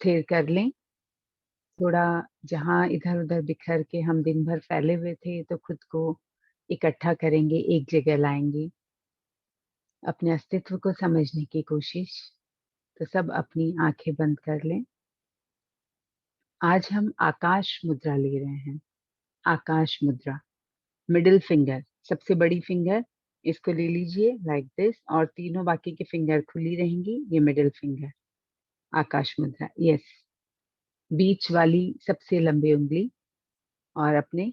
स्थिर कर लें। थोड़ा जहाँ इधर-उधर बिखर के हम दिन भर फैले हुए थे, तो खुद को इकट्ठा करेंगे, एक जगह लाएँगे। अपने अस्तित्व को समझने की कोशिश। तो सब अपनी आँखें बंद कर लें। आज हम आकाश मुद्रा ले रहे हैं। आकाश मुद्रा, मिडल फिंगर, सबसे बड़ी फिंगर, इसको ले लीजिए लाइक दिस और तीनों बाकी की फिंगर खुली रहेंगी, ये मिडल फिंगर, आकाश मुद्रा, यस। बीच वाली सबसे लंबी उँगली और अपने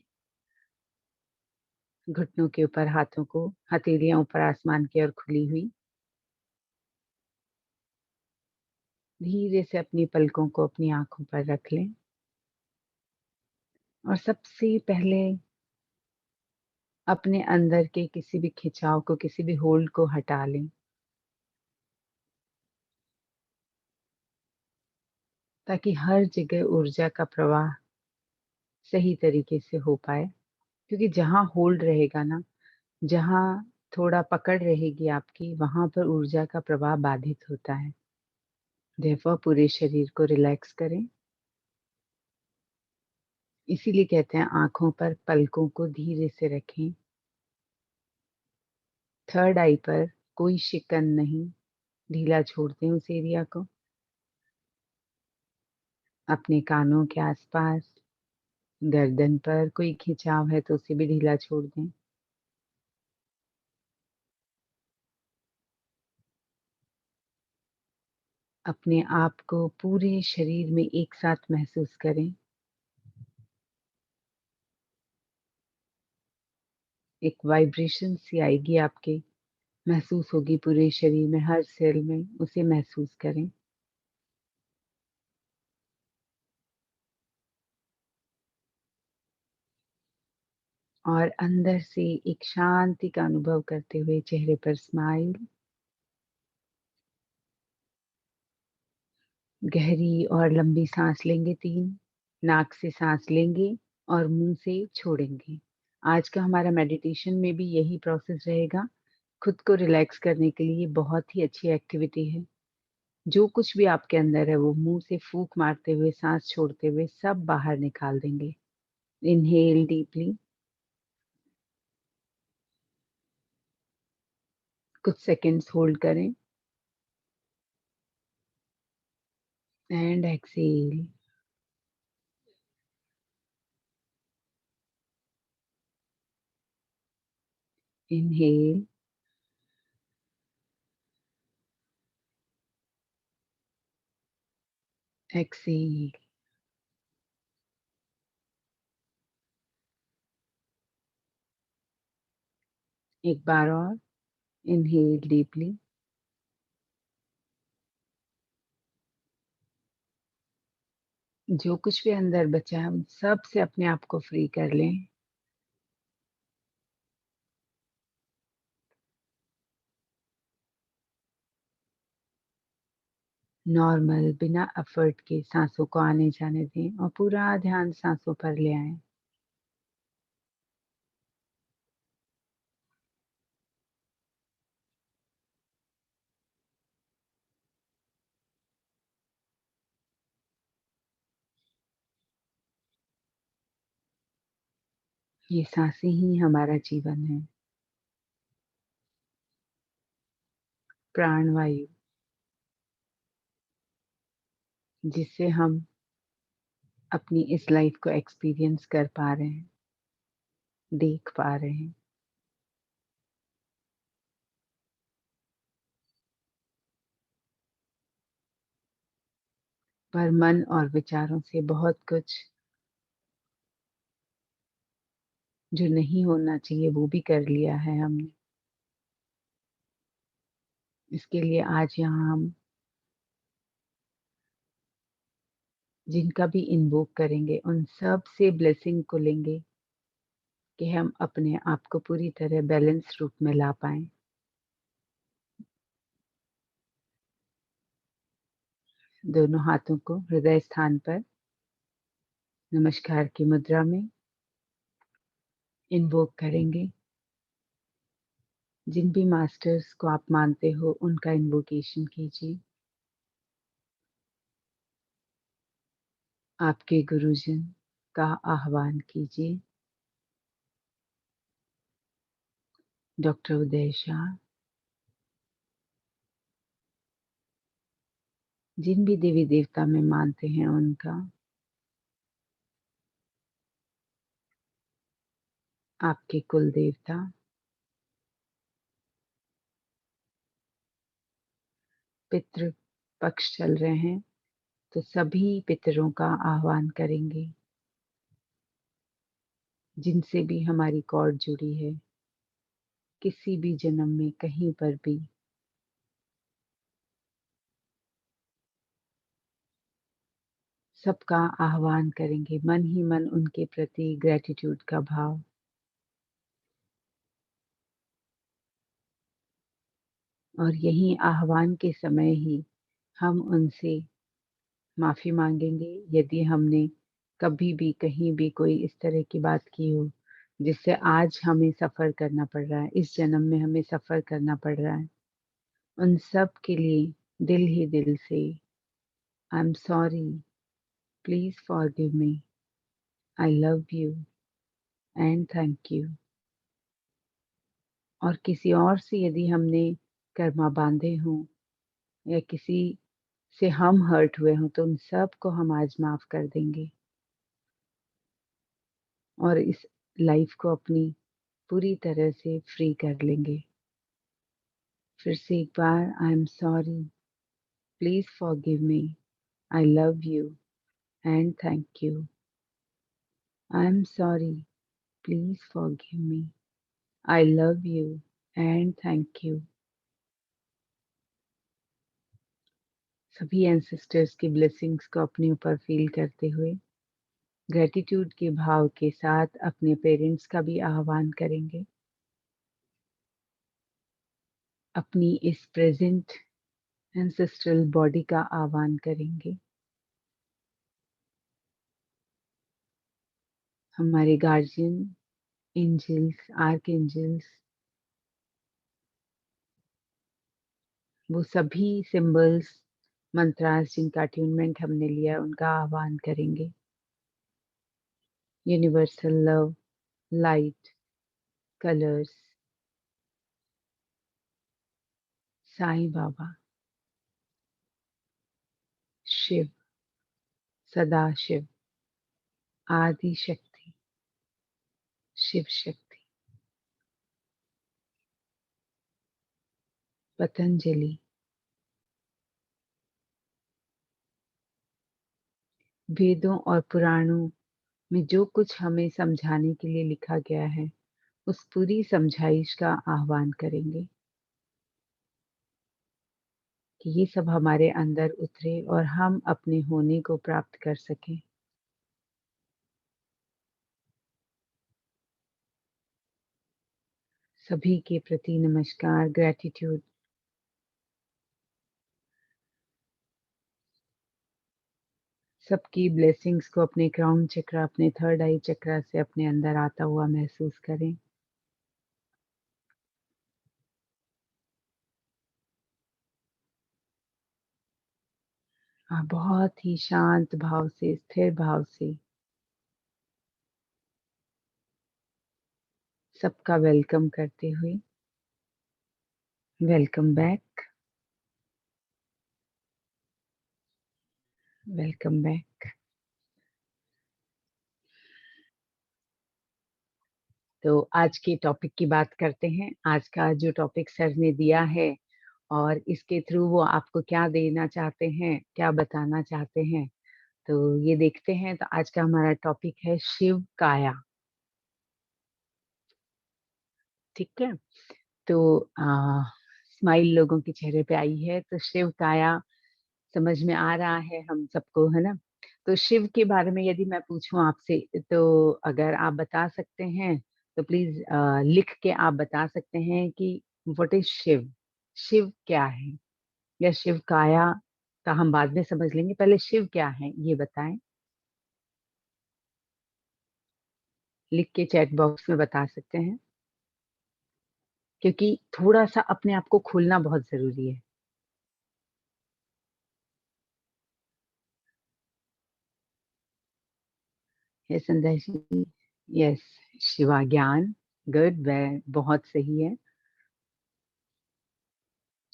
घुटनों के ऊपर हाथों को, हथेलियाँ ऊपर आसमान की ओर खुली हुई। धीरे से अपनी पलकों को अपनी आँखों पर रख लें और सबसे पहले अपने अंदर के किसी भी खिंचाव को, किसी भी होल्ड को हटा लें। ताकि हर जगह ऊर्जा का प्रवाह सही तरीके से हो पाए। क्योंकि जहाँ होल्ड रहेगा ना, जहाँ थोड़ा पकड़ रहेगी आपकी, वहाँ पर ऊर्जा का प्रवाह बाधित होता है। देयरफॉर पूरे शरीर को रिलैक्स करें। इसीलिए कहते हैं आँखों पर पलकों को धीरे से रखें। थर्ड आई पर कोई शिकन नहीं, ढीला छोड़ दें उस एरिया को। अपने कानों के आसपास, गर्दन पर कोई खिंचाव है तो उसे भी ढीला छोड़ दें। अपने आप को पूरे शरीर में एक साथ महसूस करें। एक वाइब्रेशन सी आएगी आपके, महसूस होगी पूरे शरीर में, हर सेल में, उसे महसूस करें। और अंदर से एक शांति का अनुभव करते हुए चेहरे पर स्माइल। गहरी और लंबी सांस लेंगे 3, नाक से सांस लेंगे और मुंह से छोड़ेंगे। आज का हमारा मेडिटेशन में भी यही प्रोसेस रहेगा। खुद को रिलैक्स करने के लिए बहुत ही अच्छी एक्टिविटी है। जो कुछ भी आपके अंदर है वो मुंह से फूंक मारते हुए, सांस छोड़ते हुए सब बाहर निकाल देंगे। इनहेल डीपली, कुछ सेकंड्स होल्ड करें एंड एक्सहेल। Inhale, exhale. एक बार और इनहेल डीपली, जो कुछ भी अंदर बचा है उन सब से अपने आप को फ्री कर लें। नॉर्मल बिना एफर्ट के सांसों को आने जाने दें और पूरा ध्यान सांसों पर ले आएं। ये सांसें ही हमारा जीवन है। प्राणवायु, जिससे हम अपनी इस लाइफ को एक्सपीरियंस कर पा रहे हैं, देख पा रहे हैं। पर मन और विचारों से बहुत कुछ जो नहीं होना चाहिए वो भी कर लिया है हमने। इसके लिए आज यहाँ हम जिनका भी इन्वोक करेंगे उन सब से ब्लेसिंग को लेंगे कि हम अपने आप को पूरी तरह बैलेंस रूप में ला पाएं। दोनों हाथों को हृदय स्थान पर नमस्कार की मुद्रा में इन्वोक करेंगे। जिन भी मास्टर्स को आप मानते हो उनका इन्वोकेशन कीजिए। आपके गुरुजन का आह्वान कीजिए। डॉक्टर उदय शाह, जिन भी देवी देवता में मानते हैं उनका, आपके कुल देवता, पितृ पक्ष चल रहे हैं तो सभी पितरों का आह्वान करेंगे, जिनसे भी हमारी कॉर्ड जुड़ी है, किसी भी जन्म में कहीं पर भी। सबका आह्वान करेंगे, मन ही मन उनके प्रति ग्रेटिट्यूड का भाव। और यही आह्वान के समय ही हम उनसे माफी मांगेंगे यदि हमने कभी भी कहीं भी कोई इस तरह की बात की हो जिससे आज हमें सफर करना पड़ रहा है, इस जन्म में हमें सफर करना पड़ रहा है। उन सब के लिए दिल ही दिल से आई am sorry, please forgive me, I love you and thank you. और किसी और से यदि हमने कर्मा बांधे हों या किसी से हम हर्ट हुए हों तो उन सब को हम आज माफ कर देंगे और इस लाइफ को अपनी पूरी तरह से फ्री कर लेंगे। फिर से एक बार, I am sorry, please forgive me, I love you and thank you. I am sorry, please forgive me, I love you and thank you. सभी एंसेस्टर्स की ब्लेसिंग्स को अपने ऊपर फील करते हुए ग्रेटिट्यूड के भाव के साथ अपने पेरेंट्स का भी आह्वान करेंगे। अपनी इस प्रेजेंट एंसेस्ट्रल बॉडी का आह्वान करेंगे। हमारे गार्जियन, एंजल्स, आर्क एंजल्स, वो सभी सिंबल्स, मंत्रास जिनका अट्यूनमेंट हमने लिया उनका आह्वान करेंगे। Universal love, light, colours, Sai Baba, Shiv, Sadashiv, Adi Shakti, Shiv Shakti, Patanjali, वेदों और पुराणों में जो कुछ हमें समझाने के लिए लिखा गया है उस पूरी समझाइश का आह्वान करेंगे कि ये सब हमारे अंदर उतरे और हम अपने होने को प्राप्त कर सकें। सभी के प्रति नमस्कार, ग्रेटिट्यूड। सबकी ब्लेसिंग्स को अपने क्राउन चक्र, अपने थर्ड आई चक्र से अपने अंदर आता हुआ महसूस करें। और बहुत ही शांत भाव से, स्थिर भाव से सबका वेलकम करते हुए, वेलकम बैक, वेलकम बैक। तो आज के टॉपिक की बात करते हैं। आज का जो टॉपिक सर ने दिया है और इसके थ्रू वो आपको क्या देना चाहते हैं, क्या बताना चाहते हैं, तो ये देखते हैं। तो आज का हमारा टॉपिक है शिव काया। ठीक है, तो स्माइल लोगों के चेहरे पे आई है, तो शिव काया समझ में आ रहा है हम सबको, है ना। तो शिव के बारे में यदि मैं पूछूं आपसे, तो अगर आप बता सकते हैं तो प्लीज लिख के आप बता सकते हैं कि व्हाट इज शिव, शिव क्या है, या शिव काया का हम बाद में समझ लेंगे, पहले शिव क्या है ये बताएं। लिख के चैट बॉक्स में बता सकते हैं, क्योंकि थोड़ा सा अपने आप को खोलना बहुत जरूरी है। यस संध्या जी। यस शिवा, ज्ञान। गुड, वह बहुत सही है,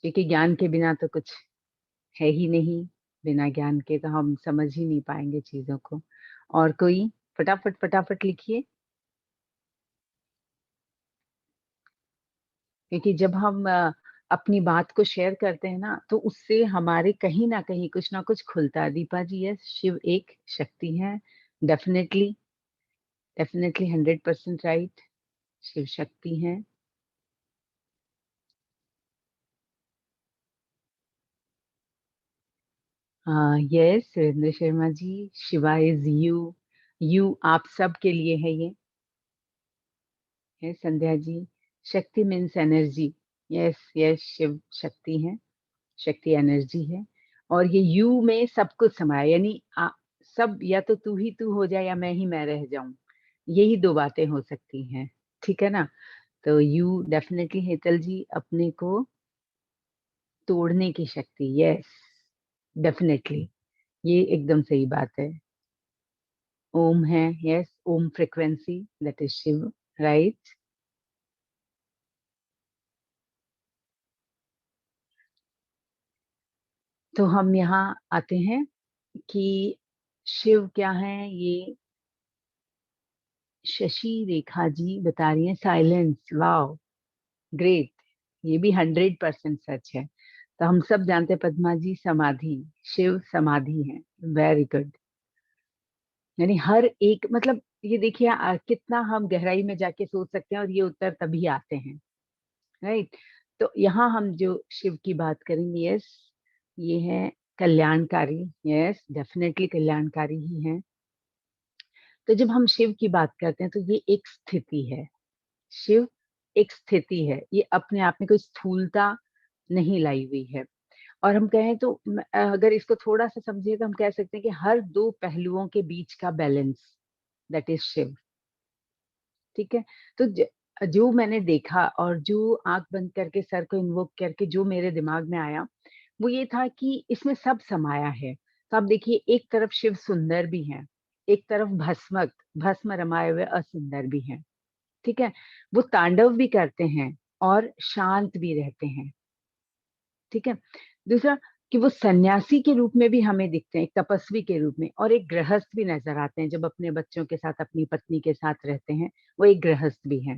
क्योंकि ज्ञान के बिना तो कुछ है ही नहीं। बिना ज्ञान के तो हम समझ ही नहीं पाएंगे चीजों को। और कोई? फटाफट फटाफट लिखिए, क्योंकि जब हम अपनी बात को शेयर करते हैं ना, तो उससे हमारे कहीं ना कुछ खुलता है। दीपा जी, यस, शिव एक शक्ति है। Definitely, definitely 100% right. Shiv Shakti है। Yes Surendra Sharma ji, Shiva is you. You आप सब के लिए है ये। है Sandhya ji, Shakti means energy. Yes yes, Shiv Shakti है, शक्ति एनर्जी है। और ये यू में सब कुछ समाया, यानी सब, या तो तू ही तू हो जाए या मैं ही मैं रह जाऊं। यही दो बातें हो सकती हैं, ठीक है ना? तो यू डेफिनेटली, हेतल जी, अपने को तोड़ने की शक्ति। यस, डेफिनेटली, ये एकदम सही बात है। ओम है, yes, Om frequency, that is Shiv, right. तो हम यहाँ आते हैं कि शिव क्या है। ये शशि रेखा जी बता रही हैं, साइलेंस। Wow, great. ये भी 100% सच है। तो हम सब जानते हैं, पद्मा जी, समाधि। शिव समाधि है। Very good. यानी हर एक, मतलब ये देखिए कितना हम गहराई में जाके सोच सकते हैं और ये उत्तर तभी आते हैं, राइट। तो यहाँ हम जो शिव की बात करेंगे, यस, ये है कल्याणकारी। यस, डेफिनेटली कल्याणकारी ही है। तो जब हम शिव की बात करते हैं तो ये एक स्थिति है। शिव एक स्थिति है, ये अपने आप में कोई स्थूलता नहीं लाई हुई है। और हम कहें तो अगर इसको थोड़ा सा समझिए तो हम कह सकते हैं कि हर दो पहलुओं के बीच का बैलेंस, दैट इज शिव। ठीक है। तो जो मैंने देखा और जो आंख बंद करके सर को इन्वोक करके जो मेरे दिमाग में आया, वो ये था कि इसमें सब समाया है। तो आप देखिए, एक तरफ शिव सुंदर भी है, एक तरफ भस्म रमाए हुए असुंदर भी है। ठीक है। वो तांडव भी करते हैं और शांत भी रहते हैं। ठीक है। दूसरा, कि वो सन्यासी के रूप में भी हमें दिखते हैं, एक तपस्वी के रूप में, और एक गृहस्थ भी नजर आते हैं। जब अपने बच्चों के साथ, अपनी पत्नी के साथ रहते हैं, वो एक गृहस्थ भी है,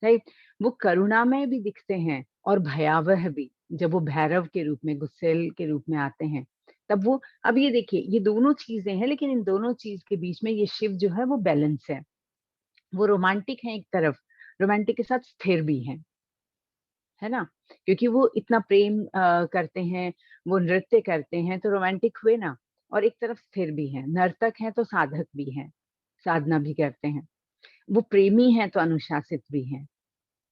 राइट। वो करुणामय भी दिखते हैं और भयावह भी, जब वो भैरव के रूप में, गुस्सेल के रूप में आते हैं, तब वो, अब ये देखिए, ये दोनों चीजें हैं, लेकिन इन दोनों चीज के बीच में ये शिव जो है वो बैलेंस है। वो रोमांटिक है एक तरफ, रोमांटिक के साथ स्थिर भी है, है ना? क्योंकि वो इतना प्रेम करते हैं, वो नृत्य करते हैं, तो रोमांटिक हुए ना। और एक तरफ स्थिर भी है, नर्तक हैं तो साधक भी हैं, साधना भी करते हैं। वो प्रेमी हैं तो अनुशासित भी हैं।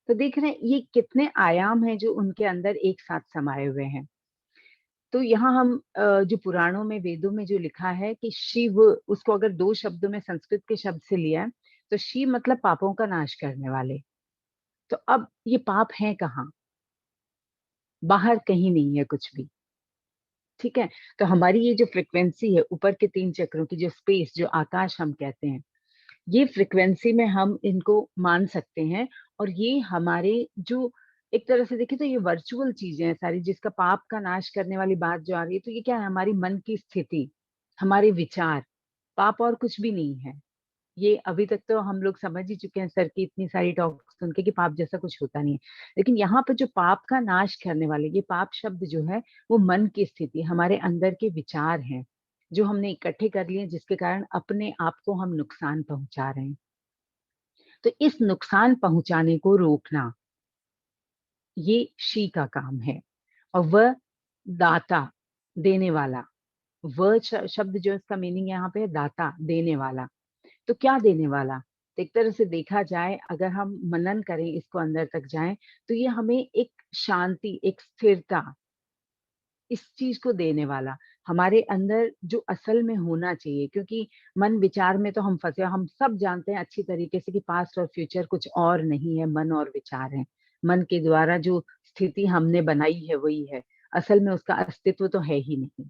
तो देख रहे हैं ये कितने आयाम हैं जो उनके अंदर एक साथ समाये हुए हैं। तो यहाँ हम जो पुराणों में, वेदों में जो लिखा है कि शिव, उसको अगर दो शब्दों में संस्कृत के शब्द से लिया है, तो शिव मतलब पापों का नाश करने वाले। तो अब ये पाप है कहाँ? बाहर कहीं नहीं है कुछ भी। ठीक है। तो हमारी ये जो फ्रिक्वेंसी है, ऊपर के तीन चक्रों की जो स्पेस, जो आकाश हम कहते हैं, ये फ्रिक्वेंसी में हम इनको मान सकते हैं। और ये हमारे जो, एक तरह से देखें तो ये वर्चुअल चीजें हैं सारी, जिसका पाप का नाश करने वाली बात जो आ रही है, तो ये क्या है? हमारी मन की स्थिति, हमारे विचार। पाप और कुछ भी नहीं है। ये अभी तक तो हम लोग समझ ही चुके हैं सर की इतनी सारी टॉक सुन के, कि पाप जैसा कुछ होता नहीं है। लेकिन यहाँ पर जो पाप का नाश करने वाले, ये पाप शब्द जो है, वो मन की स्थिति, हमारे अंदर के विचार हैं, जो हमने इकट्ठे कर लिए, जिसके कारण अपने आप को हम नुकसान पहुंचा रहे हैं। तो इस नुकसान पहुंचाने को रोकना, ये शी का काम है। और वह दाता, देने वाला, वह शब्द जो इसका मीनिंग यहाँ पे है, दाता, देने वाला। तो क्या देने वाला? तो एक तरह से देखा जाए, अगर हम मनन करें, इसको अंदर तक जाएं, तो ये हमें एक शांति, एक स्थिरता, इस चीज को देने वाला, हमारे अंदर जो असल में होना चाहिए। क्योंकि मन विचार में तो हम फंसे, हम सब जानते हैं अच्छी तरीके से कि पास्ट और फ्यूचर कुछ और नहीं है, मन और विचार है। मन के द्वारा जो स्थिति हमने बनाई है वही है, असल में उसका अस्तित्व तो है ही नहीं।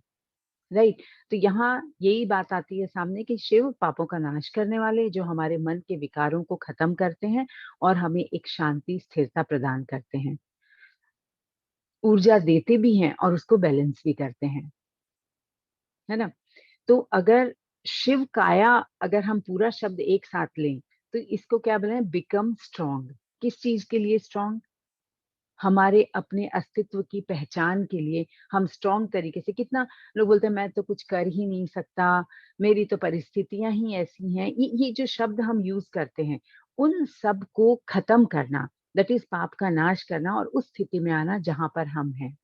राइट? तो यहाँ यही बात आती है सामने कि शिव पापों का नाश करने वाले, जो हमारे मन के विकारों को खत्म करते हैं और हमें एक शांति, स्थिरता प्रदान करते हैं। ऊर्जा देते भी हैं और उसको बैलेंस भी करते हैं, है ना? तो अगर शिव काया, अगर हम पूरा शब्द एक साथ लें, तो इसको क्या बोले हैं? Become strong. किस चीज़ के लिए स्ट्रांग? हमारे अपने अस्तित्व की पहचान के लिए हम स्ट्रॉन्ग तरीके से, कितना लोग बोलते हैं मैं तो कुछ कर ही नहीं सकता, मेरी तो परिस्थितियां ही ऐसी हैं। ये जो शब्द हम यूज करते हैं, उन सब को खत्म करना, दैट इज पाप का नाश करना और उस स्थिति में आना जहां पर हम हैं।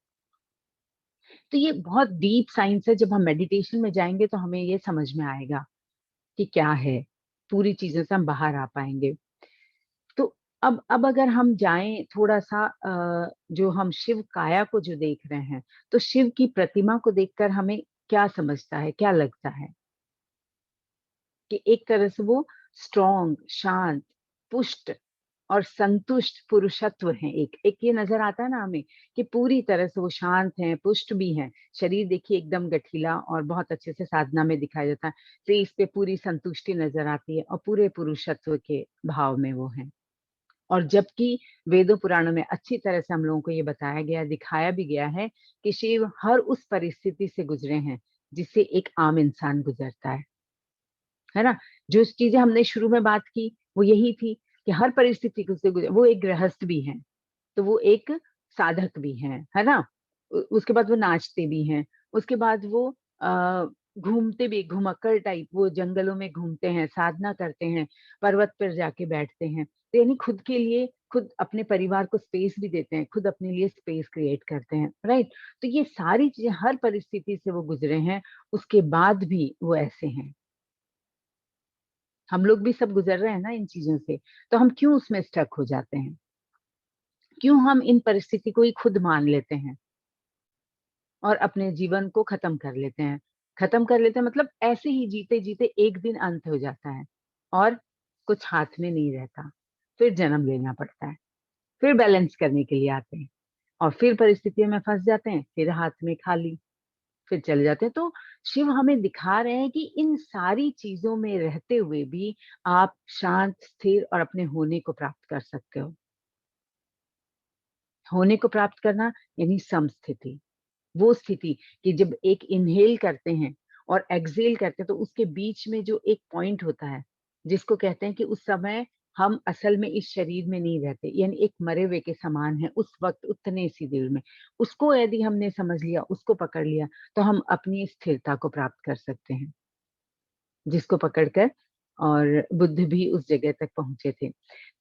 तो ये बहुत डीप साइंस है। जब हम मेडिटेशन में जाएंगे तो हमें ये समझ में आएगा कि क्या है, पूरी चीजों से हम बाहर आ पाएंगे। तो अब अगर हम जाएं थोड़ा-सा, जो हम शिव काया को जो देख रहे हैं, तो शिव की प्रतिमा को देखकर हमें क्या समझता है, क्या लगता है? कि एक तरह से वो स्ट्रॉन्ग, शांत, पुष्ट और संतुष्ट पुरुषत्व हैं एक। एक ये नज़र आता है ना हमें कि पूरी तरह से वो शांत हैं, पुष्ट भी हैं। शरीर देखिए एकदम गठीला और बहुत अच्छे से साधना में दिखाया जाता है। फेस पे पूरी संतुष्टि नज़र आती है और पूरे पुरुषत्व के भाव में वो हैं। और जबकि वेदों पुराणों में अच्छी तरह से हम लोगों को ये बताया गया, दिखाया भी गया है कि शिव हर उस परिस्थिति से गुजरे हैं, जिससे एक आम इंसान गुजरता है ना? जो चीज़ें हमने शुरू में बात की, वो यही थी कि हर परिस्थिति को से गुजरे। वो एक गृहस्थ भी हैं, तो वो एक साधक भी हैं, है ना? उसके बाद वो नाचते भी हैं, उसके बाद वो अ, घूमते भी, घुमक्कड़ टाइप वो जंगलों में घूमते हैं, साधना करते हैं, पर्वत पर जाके बैठते हैं। तो यानी खुद के लिए, खुद अपने परिवार को स्पेस भी देते हैं, खुद अपने लिए स्पेस क्रिएट करते हैं, राइट? तो ये सारी चीज़ें हर परिस्थिति से वो गुज़रे हैं, उसके बाद भी वो ऐसे हैं। हम लोग भी सब गुज़र रहे हैं ना इन चीज़ों से, तो हम क्यों उसमें स्टक हो जाते हैं? क्यों हम इन परिस्थिति को ही खुद मान लेते हैं और अपने जीवन को खत्म कर लेते हैं? खत्म कर लेते हैं मतलब ऐसे ही जीते-जीते एक दिन अंत हो जाता है और कुछ हाथ में नहीं रहता। फिर जन्म लेना पड़ता है, फिर बैलेंस करने के लिए आते हैं और फिर परिस्थितियों में फँस जाते हैं, फिर हाथ में खाली, फिर चले जाते हैं। तो शिव हमें दिखा रहे हैं कि इन सारी चीज़ों में रहते हुए भी आप शांत, स्थिर और अपने होने को प्राप्त कर सकते हो। होने को प्राप्त करना यानी समस्थिति। वो स्थिति कि जब एक इन्हेल करते हैं और एक्सहेल करते हैं, तो उसके बीच में जो एक पॉइंट होता है, जिसको कहते हैं कि उस समय हम असल में इस शरीर में नहीं रहते, यानी एक मरे हुए के समान है उस वक़्त उतने सी देर में। उसको यदि हमने समझ लिया, उसको पकड़ लिया, तो हम अपनी स्थिरता को प्राप्त कर सकते हैं, जिसको पकड़कर और बुद्ध भी उस जगह तक पहुँचे थे।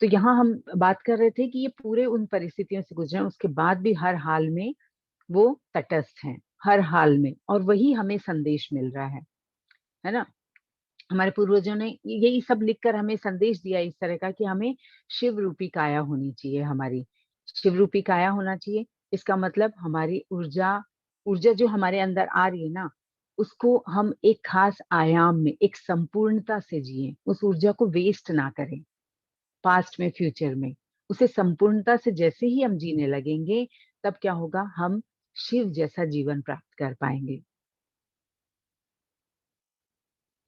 तो यहाँ हम बात कर रहे थे कि ये पूरे उन परिस्थितियों से गुज़रे हैं, उसके बाद भी हर हाल में वो तटस्थ हैं, हर हाल में, और वही हमें संदेश मिल रहा है ना? हमारे पूर्वजों ने यही सब लिखकर हमें संदेश दिया इस तरह का कि हमें शिव रूपी काया होनी चाहिए हमारी। शिव रूपी काया होना चाहिए, इसका मतलब हमारी ऊर्जा ऊर्जा जो हमारे अंदर आ रही है ना, उसको हम एक खास आयाम में, एक संपूर्णता से जिएँ, उस ऊर्जा को वेस्ट ना करें। पास्ट में, फ्यूचर में। उसे संपूर्णता से जैसे ही हम जीने लगेंगे, तब क्या होगा, हम शिव जैसा जीवन प्राप्त कर पाएँगे,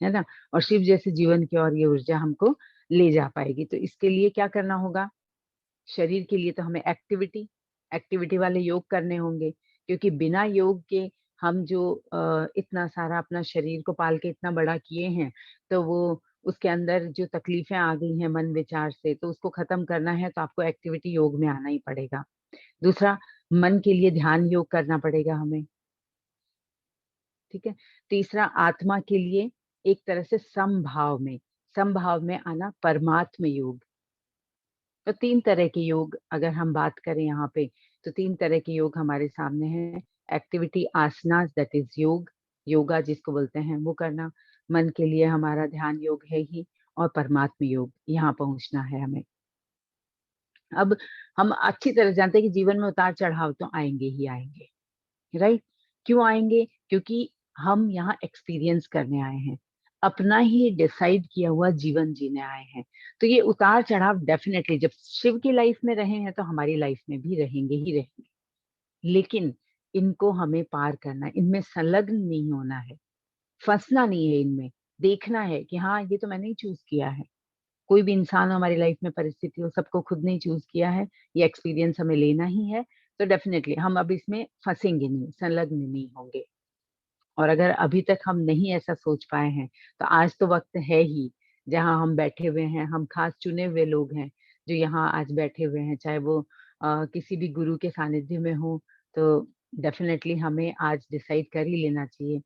है ना? और शिव जैसे जीवन की ओर ये ऊर्जा हमको ले जा पाएगी। तो इसके लिए क्या करना होगा? शरीर के लिए तो हमें एक्टिविटी वाले योग करने होंगे, क्योंकि बिना योग के हम जो इतना सारा अपना शरीर को पाल के इतना बड़ा किए हैं, तो वो उसके अंदर जो तकलीफ़ें आ गई हैं मन विचार से, तो उसको ख़त्म करना है तो आपको एक्टिविटी योग में आना ही पड़ेगा। दूसरा, मन के लिए ध्यान योग करना पड़ेगा हमें, ठीक है? तीसरा, आत्मा के लिए एक तरह से समभाव में आना, परमात्म योग। तो 3 तरह के योग अगर हम बात करें यहाँ पे, तो 3 तरह के योग हमारे सामने हैं। एक्टिविटी आसनास, दैट इज़ योग, योगा जिसको बोलते हैं वो करना। मन के लिए हमारा ध्यान योग है ही, और परमात्म योग, यहाँ पहुँचना है हमें। अब हम अच्छी तरह जानते हैं कि जीवन में उतार-चढ़ाव तो आएँगे ही आएँगे, राइट? क्यों आएँगे? क्योंकि हम यहाँ एक्सपीरियंस करने आए हैं। अपना ही डिसाइड किया हुआ जीवन जीने आए हैं। तो ये उतार-चढ़ाव डेफ़िनेटली जब शिव की लाइफ़ में रहे हैं, तो हमारी लाइफ़ में भी रहेंगे ही रहेंगे। लेकिन इनको हमें पार करना है, इनमें संलग्न नहीं होना है, फंसना नहीं है इनमें। देखना है कि हाँ, ये तो मैंने ही चूज किया है। कोई भी इंसान हो हमारी लाइफ में, परिस्थिति हो, सबको खुद ने चूज किया है, ये एक्सपीरियंस हमें लेना ही है। तो डेफिनेटली हम अब इसमें फंसेंगे नहीं, संलग्न नहीं होंगे। और अगर अभी तक हम नहीं ऐसा सोच पाए हैं, तो आज तो वक्त है ही, जहां हम बैठे हुए हैं, हम खास चुने हुए लोग हैं जो यहाँ आज बैठे हुए हैं, चाहे वो किसी भी गुरु के सानिध्य में हो, तो डेफिनेटली हमें आज डिसाइड कर ही लेना चाहिए,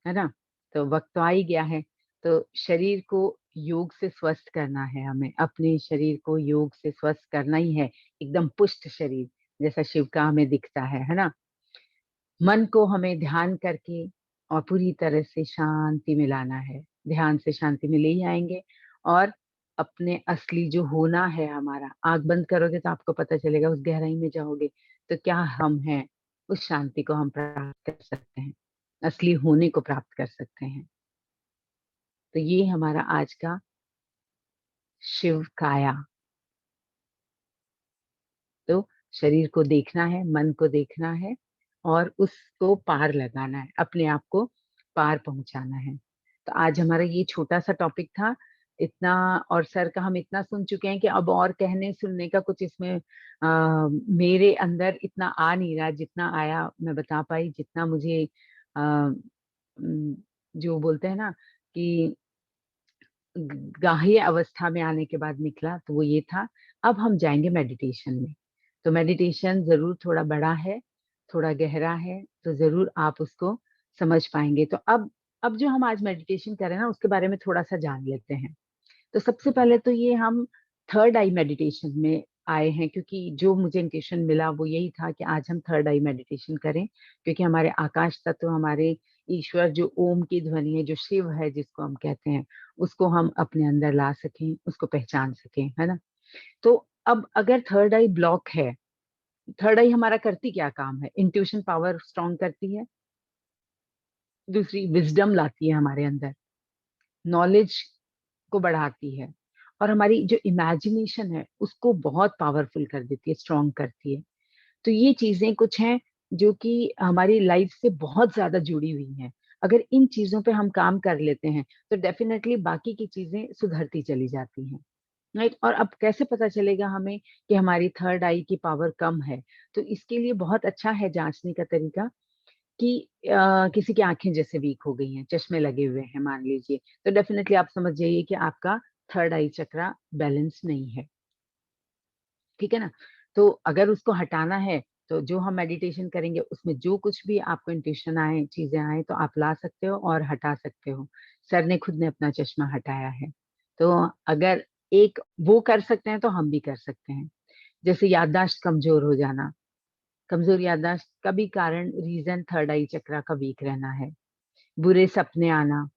है ना? तो वक्त तो आ ही गया है। तो शरीर को योग से स्वस्थ करना है, हमें अपने शरीर को योग से स्वस्थ करना ही है, एकदम पुष्ट शरीर जैसा शिव का हमें दिखता है ना? मन को हमें ध्यान करके और पूरी तरह से शांति में लाना है। ध्यान से शांति में ले ही आएंगे, और अपने असली जो होना है हमारा, आंख बंद करोगे तो आपको पता चलेगा, उस गहराई में जाओगे तो क्या हम हैं, उस शांति को हम प्राप्त कर सकते हैं, असली होने को प्राप्त कर सकते हैं। तो ये हमारा आज का शिव काया। तो शरीर को देखना है, मन को देखना है, और उसको पार लगाना है, अपने आप को पार पहुंचाना है। तो आज हमारा ये छोटा सा टॉपिक था, इतना। और सर का हम इतना सुन चुके हैं कि अब और कहने सुनने का कुछ इसमें मेरे अंदर इतना आ नहीं रहा, जितना आया मैं बता पाई, जितना मुझे जो बोलते हैं ना कि गाह्य अवस्था में आने के बाद निकला, तो वो ये था। अब हम जाएंगे मेडिटेशन में। तो मेडिटेशन जरूर थोड़ा बड़ा है, थोड़ा गहरा है, तो जरूर आप उसको समझ पाएंगे। तो अब जो हम आज मेडिटेशन करें ना, उसके बारे में थोड़ा सा जान लेते हैं। तो सबसे पहले तो ये हम थर्ड आई मेडिटेशन में आए हैं, क्योंकि जो मुझे इंटेंशन मिला वो यही था कि आज हम थर्ड आई मेडिटेशन करें, क्योंकि हमारे आकाश तत्व, हमारे ईश्वर जो ओम की ध्वनि है, जो शिव है जिसको हम कहते हैं, उसको हम अपने अंदर ला सकें, उसको पहचान सकें, है ना? तो अब अगर थर्ड आई ब्लॉक है, थर्ड आई हमारा करती क्या काम है? इंट्यूशन पावर स्ट्रॉन्ग करती है, दूसरी विजडम लाती है हमारे अंदर, नॉलेज को बढ़ाती है, और हमारी जो इमेजिनेशन है उसको बहुत पावरफुल कर देती है, स्ट्रॉन्ग करती है। तो ये चीजें कुछ हैं जो कि हमारी लाइफ से बहुत ज्यादा जुड़ी हुई हैं। अगर इन चीजों पे हम काम कर लेते हैं, तो डेफिनेटली बाकी की चीजें सुधरती चली जाती हैं, राइट? और अब कैसे पता चलेगा हमें कि हमारी थर्ड आई की पावर कम है? तो इसके लिए बहुत अच्छा है जांचने का तरीका कि किसी की आंखें जैसे वीक हो गई हैं, चश्मे लगे हुए हैं मान लीजिए, तो डेफिनेटली आप समझ जाइए कि आपका थर्ड आई चक्रा बैलेंस नहीं है, ठीक है ना? तो अगर उसको हटाना है, तो जो हम मेडिटेशन करेंगे उसमें जो कुछ भी आपको इंट्यूशन आए, चीजें आए, तो आप ला सकते हो और हटा सकते हो। सर ने खुद ने अपना चश्मा हटाया है। तो अगर एक वो कर सकते हैं, तो हम भी कर सकते हैं। जैसे याददाश्त कमजोर हो जाना, कमजोर याददाश्त का भी कारण, रीजन थर्ड आई चक्रा का वीक रहना है। बुरे सपने आना,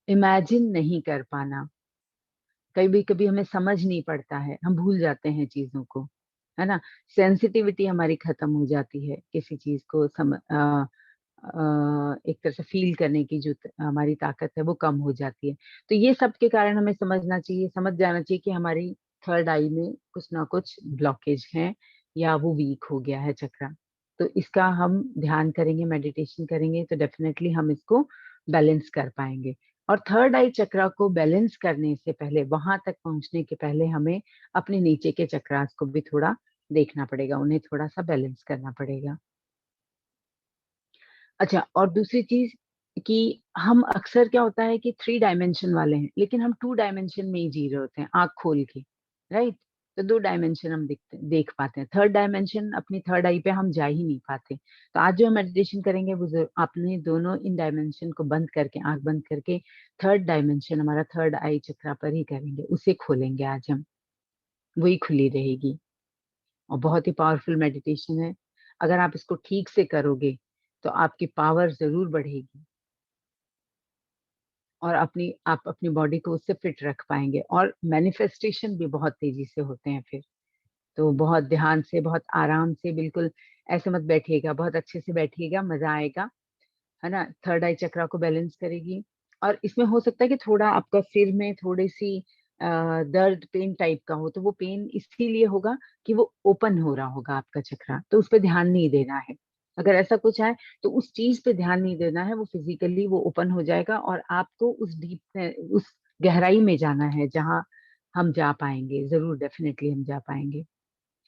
इमेजिन नहीं कर पाना, कभी कभी हमें समझ नहीं पड़ता है, हम भूल जाते हैं चीजों को, है ना? सेंसिटिविटी हमारी खत्म हो जाती है, किसी चीज को एक तरह से फील करने की जो हमारी ताकत है वो कम हो जाती है। तो ये सब के कारण हमें समझना चाहिए, समझ जाना चाहिए कि हमारी थर्ड आई में कुछ ना कुछ ब्लॉकेज है, या वो वीक हो गया है चक्रा। तो इसका हम ध्यान करेंगे, मेडिटेशन करेंगे, तो डेफिनेटली हम इसको बैलेंस कर पाएंगे। और थर्ड आई चक्रा को बैलेंस करने से पहले, वहां तक पहुंचने के पहले, हमें अपने नीचे के चक्रास को भी थोड़ा देखना पड़ेगा, उन्हें थोड़ा सा बैलेंस करना पड़ेगा। अच्छा, और दूसरी चीज कि हम अक्सर क्या होता है कि थ्री डायमेंशन वाले हैं, लेकिन हम टू डायमेंशन में ही जी रहे होते हैं आंख खोल के, राइट? तो दो डायमेंशन हम देख पाते हैं, थर्ड डायमेंशन अपनी थर्ड आई पे हम जा ही नहीं पाते। तो आज जो हम मेडिटेशन करेंगे वो आपने दोनों इन डायमेंशन को बंद करके, आंख बंद करके, थर्ड डायमेंशन हमारा थर्ड आई चक्रा पर ही करेंगे, उसे खोलेंगे आज हम, वही खुली रहेगी। और बहुत ही पावरफुल मेडिटेशन है, अगर आप इसको ठीक से करोगे तो आपकी पावर जरूर बढ़ेगी, और आप अपनी बॉडी को उससे फिट रख पाएंगे, और मैनिफेस्टेशन भी बहुत तेजी से होते हैं फिर। तो बहुत ध्यान से, बहुत आराम से, बिल्कुल ऐसे मत बैठिएगा, बहुत अच्छे से बैठिएगा, मजा आएगा, है ना? थर्ड आई चक्रा को बैलेंस करेगी। और इसमें हो सकता है कि थोड़ा आपका सिर में थोड़ी सी दर्द, पेन टाइप का हो, तो वो पेन इसीलिए होगा कि वो ओपन हो रहा होगा आपका चक्रा, तो उस पर ध्यान नहीं देना है, अगर ऐसा कुछ है तो उस चीज पे ध्यान नहीं देना है, वो फिजिकली वो ओपन हो जाएगा और आपको उस डीप उस गहराई में जाना है जहां हम जा पाएंगे, जरूर डेफिनेटली हम जा पाएंगे।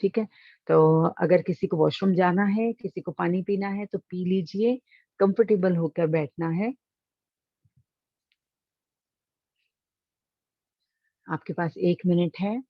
ठीक है। तो अगर किसी को वॉशरूम जाना है, किसी को पानी पीना है तो पी लीजिए, कंफर्टेबल होकर बैठना है। आपके पास 1 मिनट है।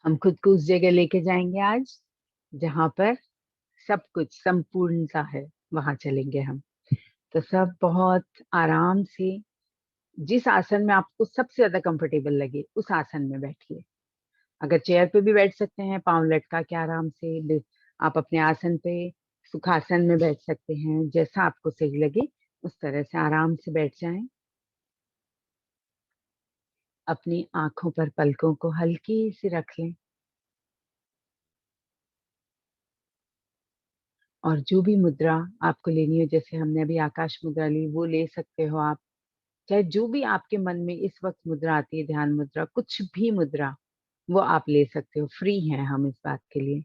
हम खुद को उस जगह लेके जाएंगे आज जहां पर सब कुछ संपूर्णता है, वहां चलेंगे हम। तो सब बहुत आराम से, जिस आसन में आपको सबसे ज्यादा कंफर्टेबल लगे उस आसन में बैठिए। अगर चेयर पे भी बैठ सकते हैं, पाँव लटका के आराम से आप अपने आसन पे सुखासन में बैठ सकते हैं, जैसा आपको सही लगे उस तरह से आराम से बैठ जाएं। अपनी आंखों पर पलकों को हल्की से रख लें और जो भी मुद्रा आपको लेनी हो, जैसे हमने अभी आकाश मुद्रा ली, वो ले सकते हो आप। चाहे जो भी आपके मन में इस वक्त मुद्रा आती है, ध्यान मुद्रा, कुछ भी मुद्रा, वो आप ले सकते हो, फ्री हैं हम इस बात के लिए।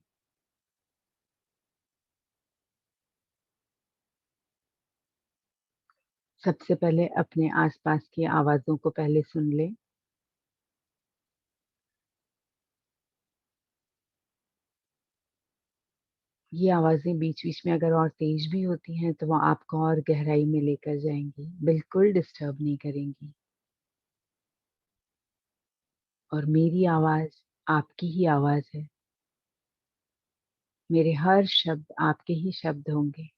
सबसे पहले अपने आसपास की आवाजों को पहले सुन ले। ये आवाजें बीच बीच में अगर और तेज भी होती हैं तो वो आपको और गहराई में लेकर जाएंगी, बिल्कुल डिस्टर्ब नहीं करेंगी। और मेरी आवाज आपकी ही आवाज है। मेरे हर शब्द आपके ही शब्द होंगे,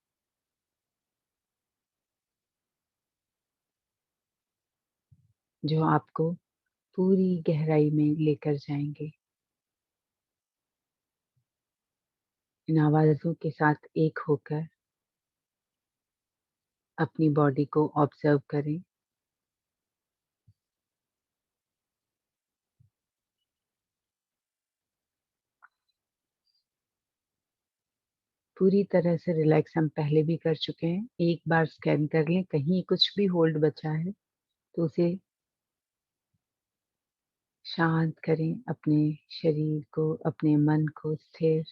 जो आपको पूरी गहराई में लेकर जाएंगे। इन आवाजों के साथ एक होकर अपनी बॉडी को ऑब्जर्व करें। पूरी तरह से रिलैक्स हम पहले भी कर चुके हैं, एक बार स्कैन कर लें, कहीं कुछ भी होल्ड बचा है तो उसे शांत करें। अपने शरीर को, अपने मन को स्थिर,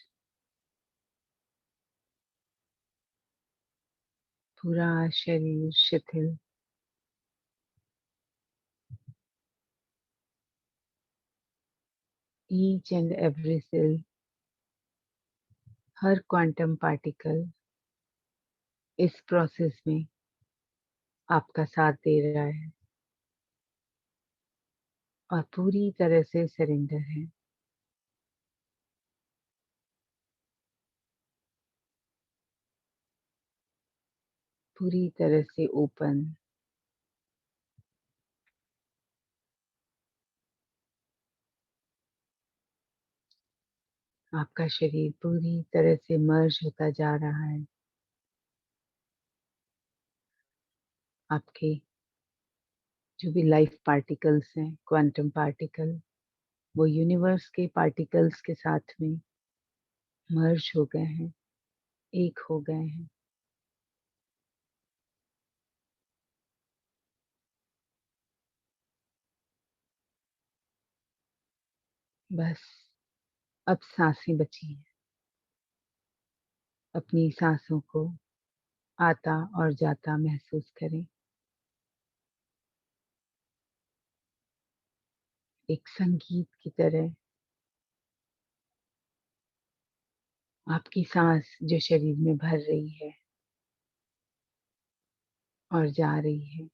पूरा शरीर शिथिल। ईच एंड एवरी सेल, हर क्वांटम पार्टिकल इस प्रोसेस में आपका साथ दे रहा है और पूरी तरह से सरेंडर है। पूरी तरह से ओपन। आपका शरीर पूरी तरह से मर्ज होता जा रहा है। आपके जो भी लाइफ पार्टिकल्स हैं, क्वांटम पार्टिकल, वो यूनिवर्स के पार्टिकल्स के साथ में मर्ज हो गए हैं, एक हो गए हैं। बस अब सांसें बची हैं। अपनी सांसों को आता और जाता महसूस करें। एक संगीत की तरह आपकी सांस जो शरीर में भर रही है और जा रही है।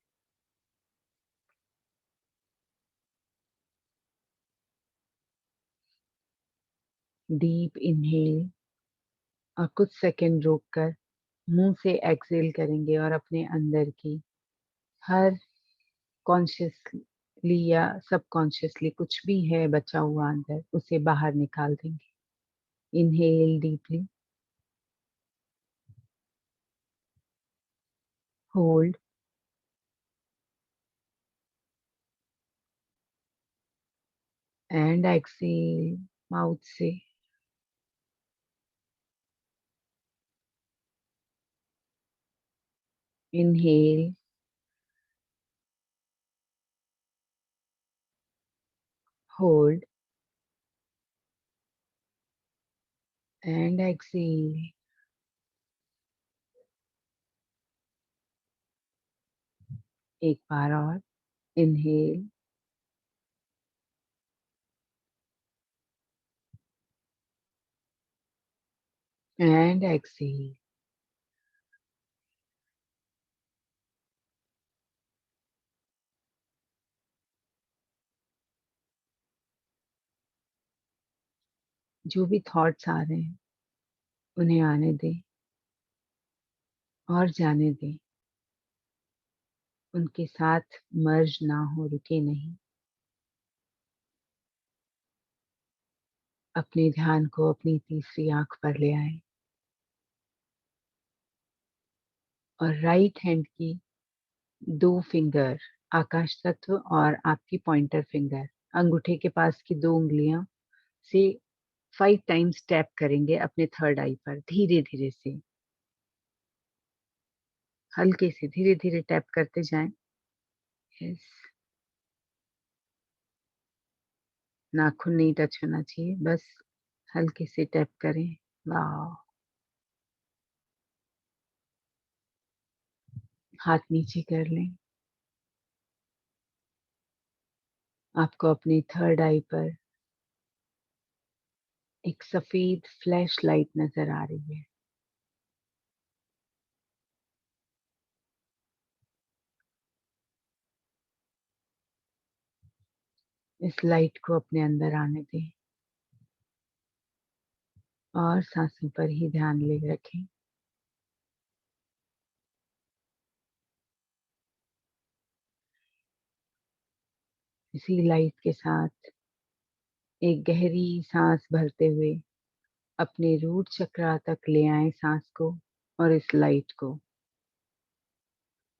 डीप इनहेल और कुछ सेकंड रोककर मुंह से एक्सहेल करेंगे और अपने अंदर की हर कॉन्शियसली या सबकॉन्शियसली कुछ भी है बचा हुआ अंदर, उसे बाहर निकाल देंगे। Inhale deeply, hold and exhale mouth से। Inhale, hold and exhale. एक बार और, इनहेल, एंड एक्सहेल। जो भी थॉट्स आ रहे हैं उन्हें आने दें और जाने दें। उनके साथ मर्ज ना हो, रुके नहीं। अपने ध्यान को अपनी तीसरी आंख पर ले आए और राइट हैंड की दो फिंगर, आकाश तत्व और आपकी पॉइंटर फिंगर, अंगूठे के पास की दो उंगलियां से 5 टाइम्स टैप करेंगे अपने थर्ड आई पर, धीरे धीरे से, हल्के से धीरे धीरे टैप करते जाएं। यस, नाखून नहीं टच होना चाहिए, बस हल्के से टैप करें। वाह। हाथ नीचे कर लें। आपको अपनी थर्ड आई पर एक सफेद फ्लैश लाइट नजर आ रही है। इस लाइट को अपने अंदर आने दें और सांसों पर ही ध्यान ले रखें। इसी लाइट के साथ एक गहरी सांस भरते हुए अपने रूट चक्रा तक ले आए सांस को और इस लाइट को,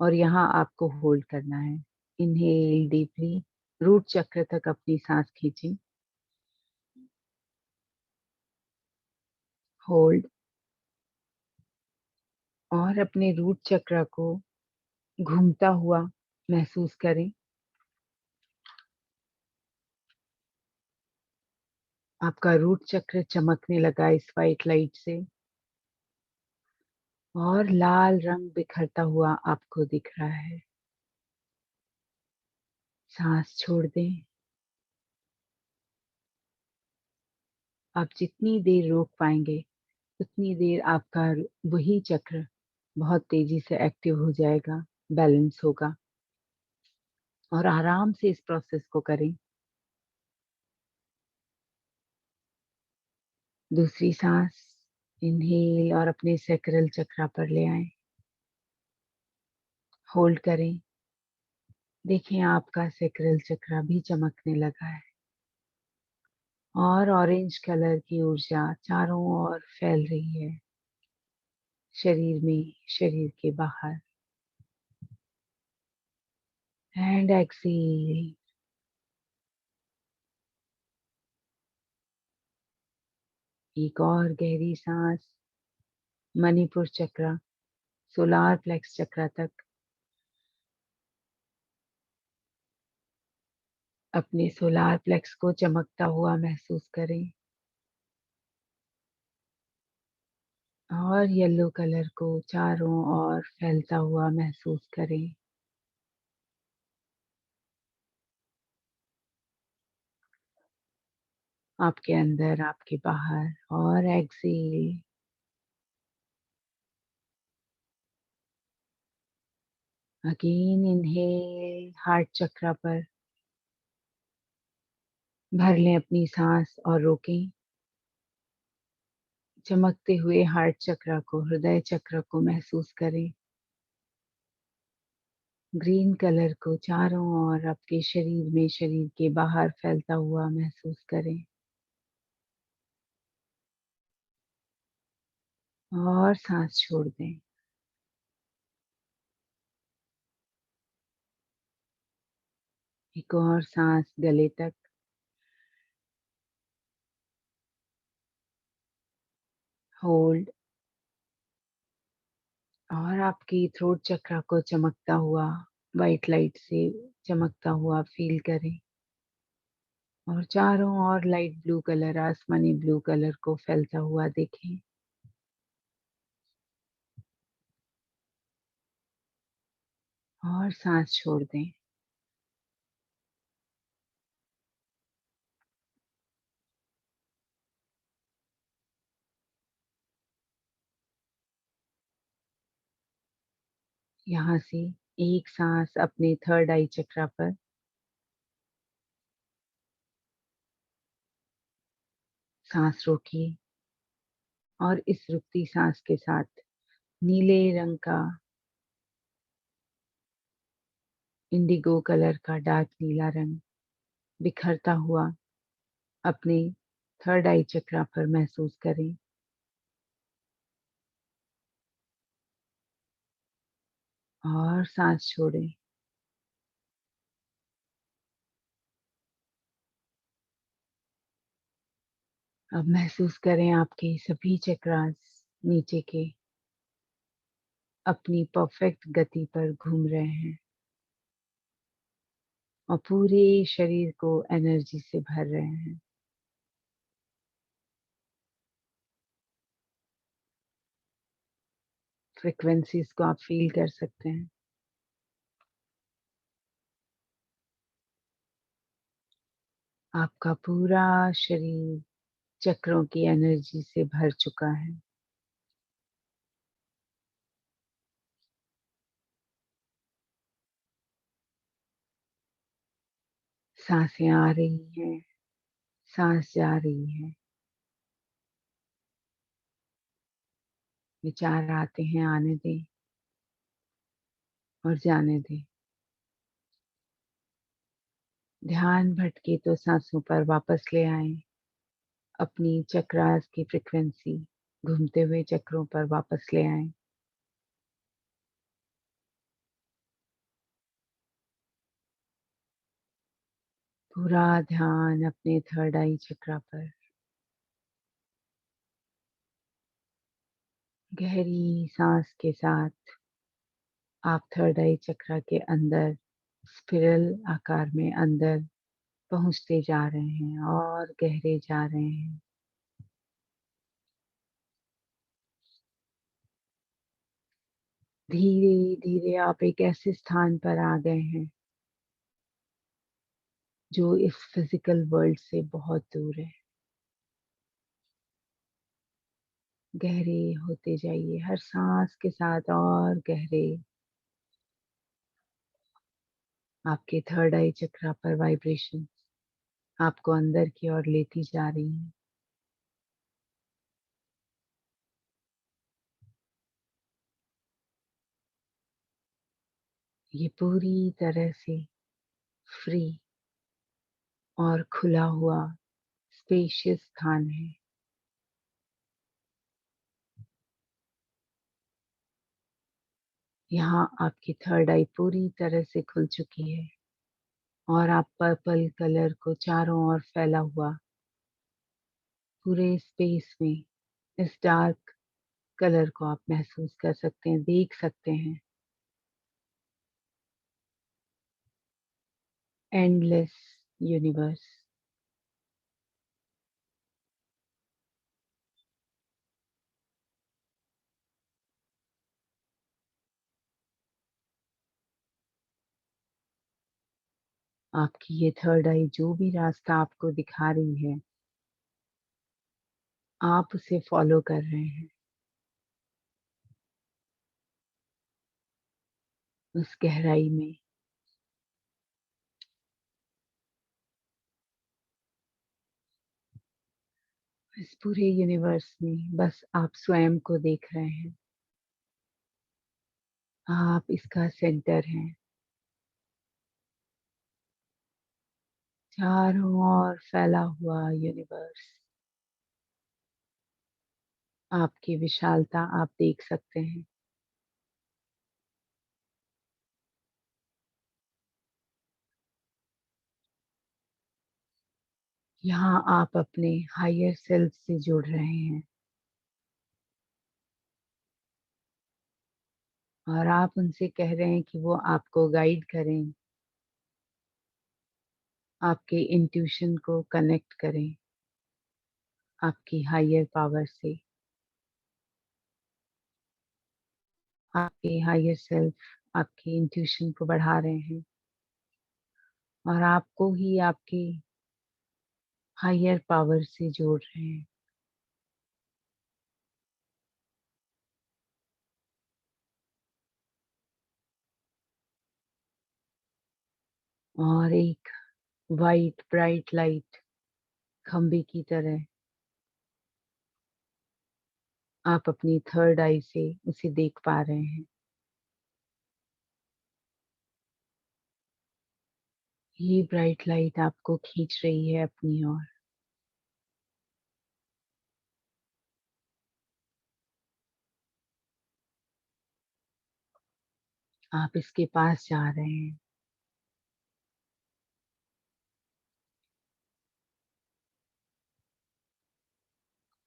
और यहाँ आपको होल्ड करना है। इनहेल डीपली, रूट चक्र तक अपनी सांस खींचें। होल्ड और अपने रूट चक्र को घूमता हुआ महसूस करें। आपका रूट चक्र चमकने लगा इस वाइट लाइट से और लाल रंग बिखरता हुआ आपको दिख रहा है। सांस छोड़ दें। आप जितनी देर रोक पाएंगे उतनी देर आपका वही चक्र बहुत तेजी से एक्टिव हो जाएगा, बैलेंस होगा। और आराम से इस प्रोसेस को करें। दूसरी सांस, इनहेल और अपने सैक्रल चक्रा पर ले आए। होल्ड करें। देखें आपका सैक्रल चक्रा भी चमकने लगा है और ऑरेंज कलर की ऊर्जा चारों ओर फैल रही है, शरीर में, शरीर के बाहर। And exhale. एक और गहरी सांस, मणिपुर चक्र, सोलार प्लेक्स चक्र तक अपने सोलार प्लेक्स को चमकता हुआ महसूस करें और येलो कलर को चारों ओर फैलता हुआ महसूस करें। आपके अंदर, आपके बाहर और एक्सहेल। अगेन इनहेल, हार्ट चक्र पर भर लें अपनी सांस और रोकें। चमकते हुए हार्ट चक्र को, हृदय चक्र को महसूस करें। ग्रीन कलर को चारों ओर आपके शरीर में, शरीर के बाहर फैलता हुआ महसूस करें और सांस छोड़ दें। एक और सांस गले तक, होल्ड, और आपकी थ्रोट चक्र को चमकता हुआ, वाइट लाइट से चमकता हुआ फील करें और चारों ओर लाइट ब्लू कलर, आसमानी ब्लू कलर को फैलता हुआ देखें। और सांस छोड़ दें। यहाँ से एक सांस अपने थर्ड आई चक्र पर, सांस रोकिए और इस रुकती सांस के साथ नीले रंग का, इंडिगो कलर का डार्क नीला रंग बिखरता हुआ अपने थर्ड आई चक्र पर महसूस करें और सांस छोड़ें। अब महसूस करें आपके सभी चक्रास नीचे के अपनी परफेक्ट गति पर घूम रहे हैं और पूरे शरीर को एनर्जी से भर रहे हैं। फ्रिक्वेंसीज को आप फील कर सकते हैं। आपका पूरा शरीर चक्रों की एनर्जी से भर चुका है। सांसें आ रही हैं, सांस जा रही है, विचार आते हैं, आने दें और जाने दें। ध्यान भटके तो सांसों पर वापस ले आए। अपनी चक्रास की फ्रिक्वेंसी घूमते हुए चक्रों पर वापस ले आए। पूरा ध्यान अपने थर्ड आई चक्र पर। गहरी सांस के साथ आप थर्ड आई चक्र के अंदर स्पिरल आकार में अंदर पहुंचते जा रहे हैं और गहरे जा रहे हैं। धीरे धीरे आप एक ऐसे स्थान पर आ गए हैं जो इस फिजिकल वर्ल्ड से बहुत दूर है। गहरे होते जाइए हर सांस के साथ और गहरे। आपके थर्ड आई चक्र पर वाइब्रेशन आपको अंदर की ओर लेती जा रही है। ये पूरी तरह से फ्री और खुला हुआ स्पेशियस स्थान है। यहाँ आपकी थर्ड आई पूरी तरह से खुल चुकी है और आप पर्पल कलर को चारों ओर फैला हुआ पूरे स्पेस में इस डार्क कलर को आप महसूस कर सकते हैं, देख सकते हैं। Endless universe. आपकी ये थर्ड आई जो भी रास्ता आपको दिखा रही है, आप उसे फॉलो कर रहे हैं, उस गहराई में। इस पूरे यूनिवर्स में बस आप स्वयं को देख रहे हैं। आप इसका सेंटर हैं। चारों ओर फैला हुआ यूनिवर्स, आपकी विशालता आप देख सकते हैं। यहाँ आप अपने हायर सेल्फ से जुड़ रहे हैं और आप उनसे कह रहे हैं कि वो आपको गाइड करें, आपके इंट्यूशन को कनेक्ट करें आपकी हायर पावर से। आपके हायर सेल्फ आपके इंट्यूशन को बढ़ा रहे हैं और आपको ही आपके हायर पावर से जोड़ रहे हैं। और एक वाइट ब्राइट लाइट खंबे की तरह आप अपनी थर्ड आई से उसे देख पा रहे हैं। ये ब्राइट लाइट आपको खींच रही है अपनी ओर। आप इसके पास जा रहे हैं।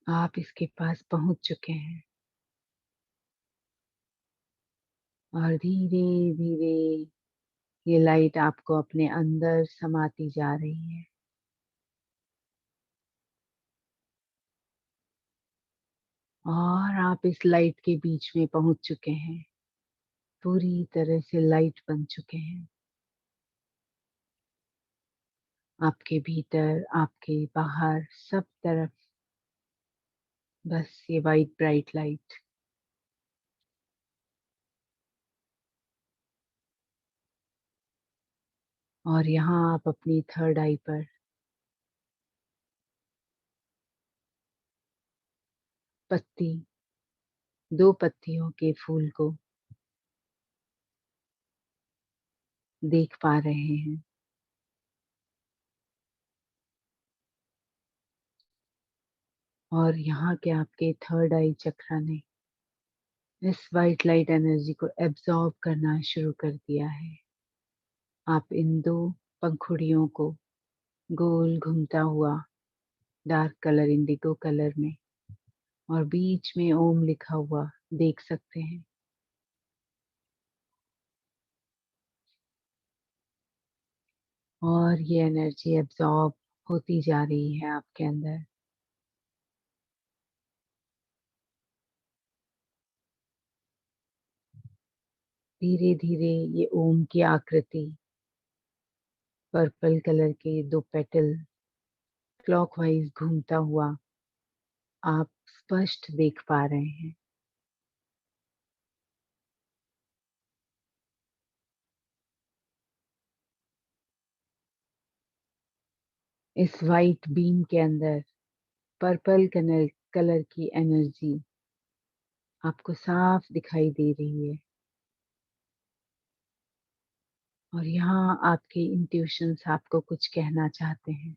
आप इसके पास पहुंच चुके हैं और धीरे धीरे ये लाइट आपको अपने अंदर समाती जा रही है। और आप इस लाइट के बीच में पहुंच चुके हैं, पूरी तरह से लाइट बन चुके हैं। आपके भीतर आपके बाहर सब तरफ बस ये वाइट ब्राइट लाइट। और यहाँ आप अपनी थर्ड आई पर पत्ती, दो पत्तियों के फूल को देख पा रहे हैं। और यहाँ के आपके थर्ड आई चक्र ने इस वाइट लाइट एनर्जी को एब्जॉर्ब करना शुरू कर दिया है। आप इन दो पंखुड़ियों को गोल घूमता हुआ डार्क कलर इंडिगो कलर में और बीच में ओम लिखा हुआ देख सकते हैं। और ये एनर्जी एब्जॉर्ब होती जा रही है आपके अंदर। धीरे धीरे ये ओम की आकृति पर्पल कलर के दो पेटल क्लॉकवाइज घूमता हुआ आप स्पष्ट देख पा रहे हैं। इस वाइट बीम के अंदर पर्पल कलर की एनर्जी आपको साफ दिखाई दे रही है। और यहाँ आपके इंट्यूशंस आपको कुछ कहना चाहते हैं।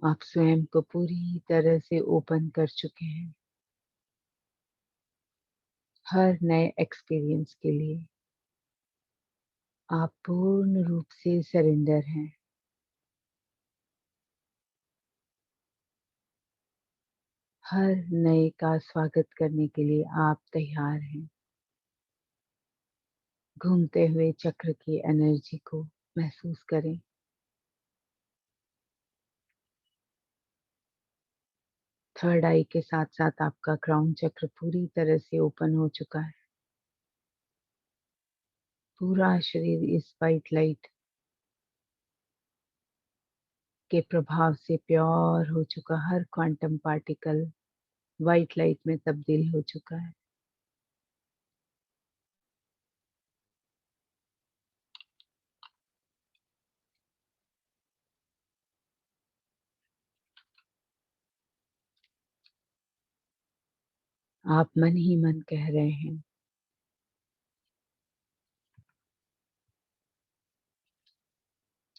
आप स्वयं को पूरी तरह से ओपन कर चुके हैं हर नए एक्सपीरियंस के लिए। आप पूर्ण रूप से सरेंडर हैं। हर नए का स्वागत करने के लिए आप तैयार हैं। घूमते हुए चक्र की एनर्जी को महसूस करें। थर्ड आई के साथ साथ आपका क्राउन चक्र पूरी तरह से ओपन हो चुका है। पूरा शरीर इस वाइट लाइट के प्रभाव से प्योर हो चुका, हर क्वांटम पार्टिकल वाइट लाइट में तब्दील हो चुका है। आप मन ही मन कह रहे हैं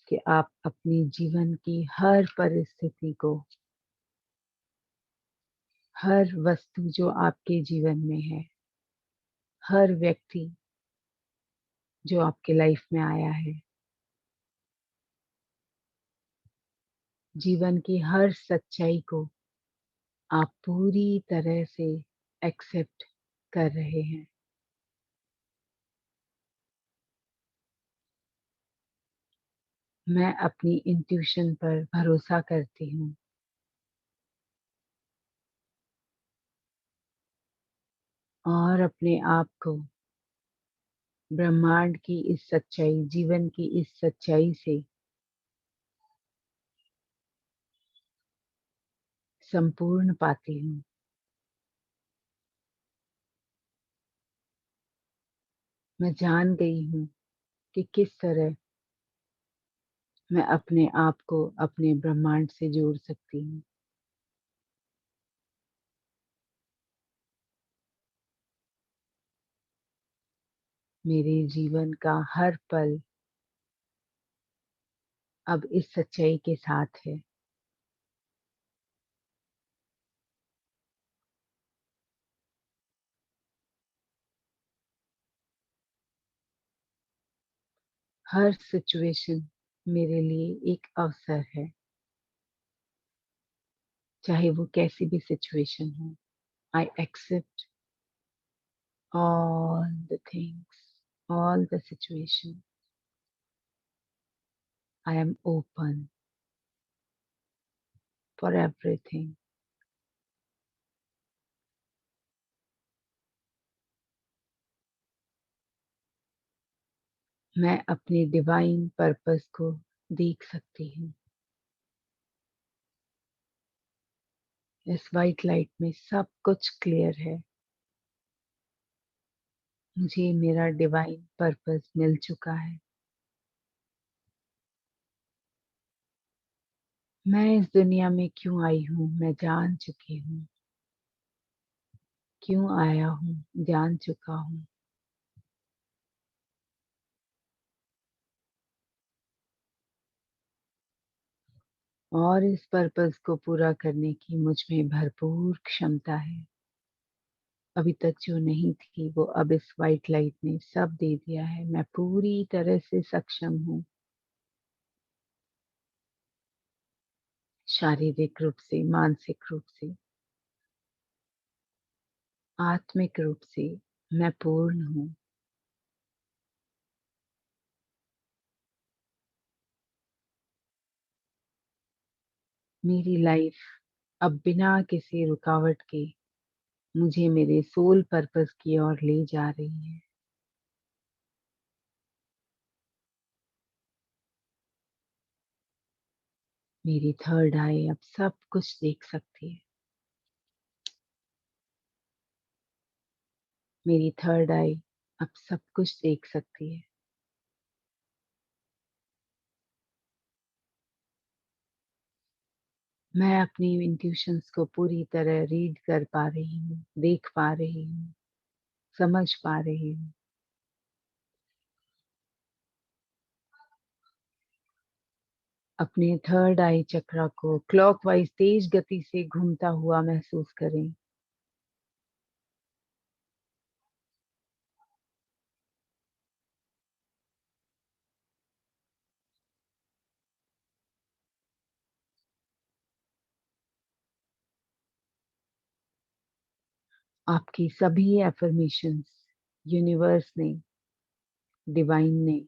कि आप अपनी जीवन की हर परिस्थिति को, हर वस्तु जो आपके जीवन में है, हर व्यक्ति जो आपके लाइफ में आया है, जीवन की हर सच्चाई को आप पूरी तरह से एक्सेप्ट कर रहे हैं। मैं अपनी इंट्यूशन पर भरोसा करती हूँ और अपने आप को ब्रह्मांड की इस सच्चाई, जीवन की इस सच्चाई से संपूर्ण पाती हूँ। मैं जान गई हूँ कि किस तरह मैं अपने आप को अपने ब्रह्मांड से जोड़ सकती हूँ। मेरे जीवन का हर पल अब इस सच्चाई के साथ है। हर सिचुएशन मेरे लिए एक अवसर है, चाहे वो कैसी भी सिचुएशन हो। I accept all the things, all the situation. I am open for everything. मैं अपने डिवाइन पर्पस को देख सकती हूँ। इस वाइट लाइट में सब कुछ क्लियर है। मुझे मेरा डिवाइन पर्पस मिल चुका है। मैं इस दुनिया में क्यों आई हूँ, मैं जान चुकी हूँ। क्यों आया हूँ, जान चुका हूँ। और इस पर्पस को पूरा करने की मुझ में भरपूर क्षमता है। अभी तक जो नहीं थी वो अब इस वाइट लाइट ने सब दे दिया है। मैं पूरी तरह से सक्षम हूँ। शारीरिक रूप से, मानसिक रूप से, आत्मिक रूप से मैं पूर्ण हूँ। मेरी लाइफ अब बिना किसी रुकावट के मुझे मेरे सोल पर्पस की ओर ले जा रही है। मेरी थर्ड आई अब सब कुछ देख सकती है। मेरी थर्ड आई अब सब कुछ देख सकती है। मैं अपनी इंट्यूशंस को पूरी तरह रीड कर पा रही हूँ, देख पा रही हूँ, समझ पा रही हूँ। अपने थर्ड आई चक्रा को क्लॉकवाइज तेज गति से घूमता हुआ महसूस करें। आपकी सभी एफर्मेशंस यूनिवर्स ने, डिवाइन ने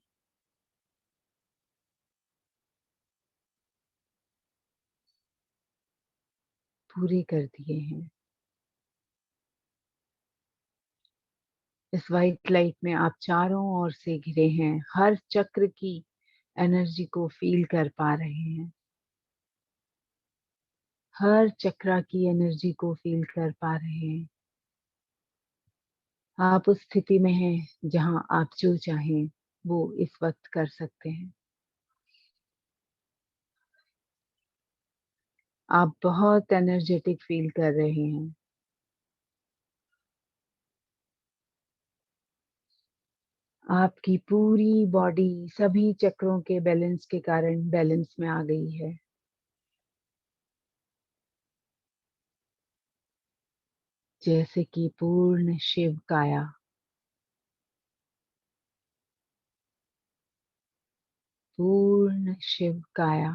पूरे कर दिए हैं। इस वाइट लाइट में आप चारों ओर से घिरे हैं, हर चक्र की एनर्जी को फील कर पा रहे हैं, हर चक्रा की एनर्जी को फील कर पा रहे हैं। आप उस स्थिति में हैं जहां आप जो चाहें वो इस वक्त कर सकते हैं। आप बहुत एनर्जेटिक फील कर रहे हैं। आपकी पूरी बॉडी सभी चक्रों के बैलेंस के कारण बैलेंस में आ गई है। जैसे कि पूर्ण शिव काया, पूर्ण शिव काया।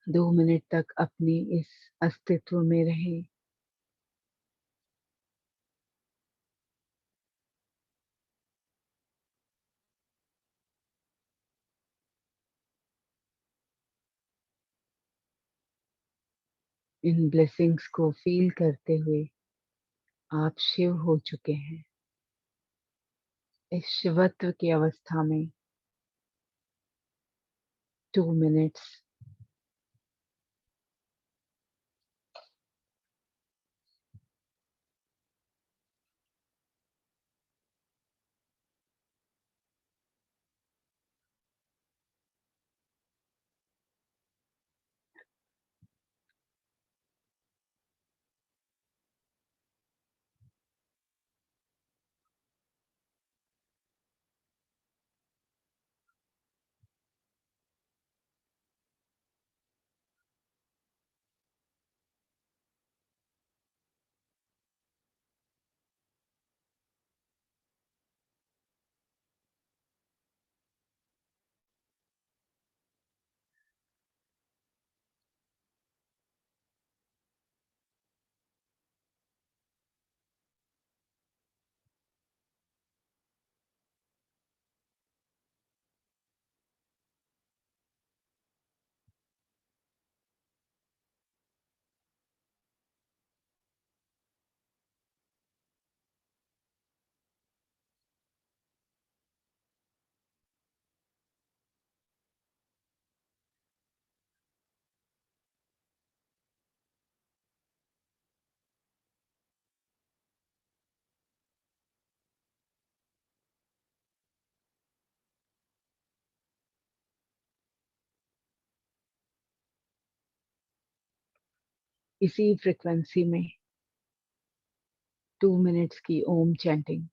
2 मिनट तक अपने इस अस्तित्व में रहें। इन ब्लेसिंग्स को फील करते हुए आप शिव हो चुके हैं। इस शिवत्व की अवस्था में 2 मिनट्स इसी फ्रिक्वेंसी में 2 मिनट्स की ओम चैंटिंग।